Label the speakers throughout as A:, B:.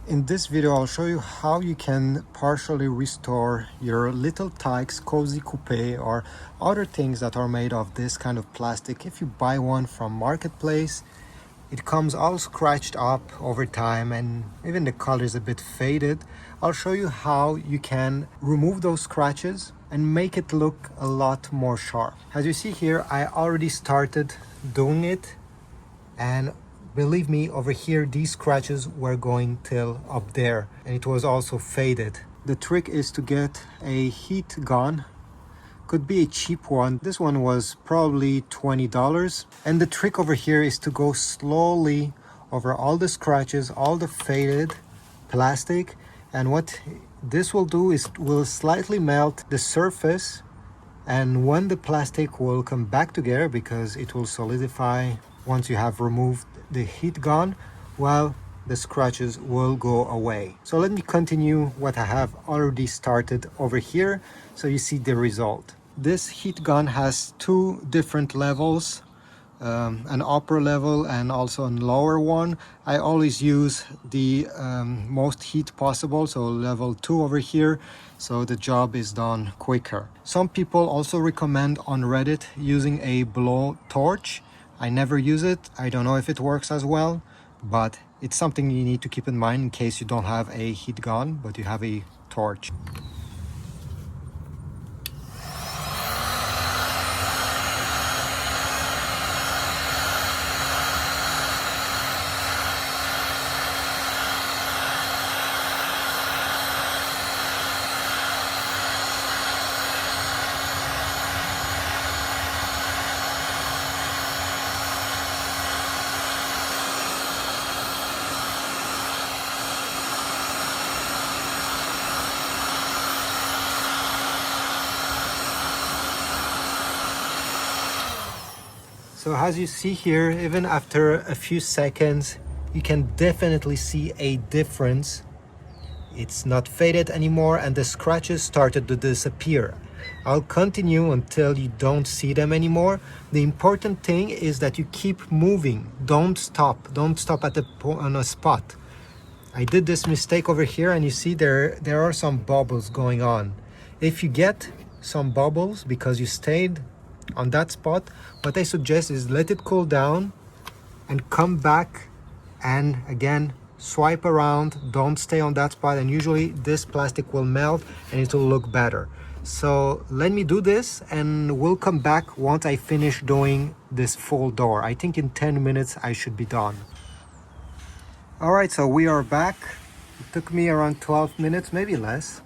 A: In this video, I'll show you how you can partially restore your Little Tikes Cozy Coupe or other things that are made of this kind of plastic. If you buy one from Marketplace, it comes all scratched up over time and even the color is a bit faded. I'll show you how you can remove those scratches and make it look a lot more sharp. As you see here, I already started doing it, and believe me, over here these scratches were going till up there, and it was also faded. The trick is to get a heat gun. Could be a cheap one. This one was probably $20. And the trick over here is to go slowly over all the scratches, all the faded plastic. And what this will do is will slightly melt the surface, and when the plastic will come back together, because it will solidify once you have removed the heat gun, well, the scratches will go away. So let me continue what I have already started over here so you see the result. This heat gun has two different levels, an upper level and also a lower one. I always use the most heat possible, so level 2 over here, so the job is done quicker. Some people also recommend on Reddit using a blow torch. I never use it. I don't know if it works as well, but it's something you need to keep in mind in case you don't have a heat gun, but you have a torch. So as you see here, even after a few seconds, you can definitely see a difference. It's not faded anymore and the scratches started to disappear. I'll continue until you don't see them anymore. The important thing is that you keep moving. Don't stop at on a spot. I did this mistake over here, and you see there are some bubbles going on. If you get some bubbles because you stayed on that spot, what I suggest is let it cool down and come back and again swipe around. Don't stay on that spot, and usually this plastic will melt and it will look better. So let me do this and we'll come back once I finish doing this full door. I think in 10 minutes I should be done. Alright, so we are back. It took me around 12 minutes, maybe less,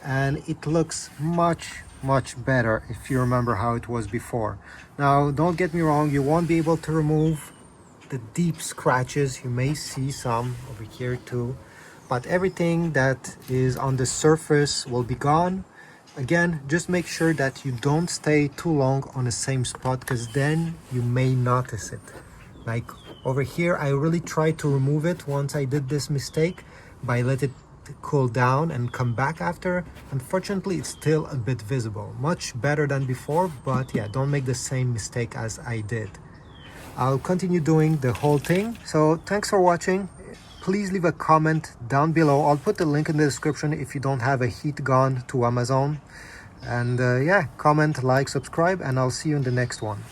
A: and it looks much better if you remember how it was before. Now don't get me wrong, you won't be able to remove the deep scratches. You may see some over here too, but everything that is on the surface will be gone. Again, just make sure that you don't stay too long on the same spot, because then you may notice it. Like over here, I really tried to remove it once I did this mistake by let it cool down and come back after. Unfortunately, it's still a bit visible. Much better than before, but yeah, don't make the same mistake as I did. I'll continue doing the whole thing. So thanks for watching. Please leave a comment down below. I'll put the link in the description if you don't have a heat gun to Amazon. And yeah, comment, like, subscribe, and I'll see you in the next one.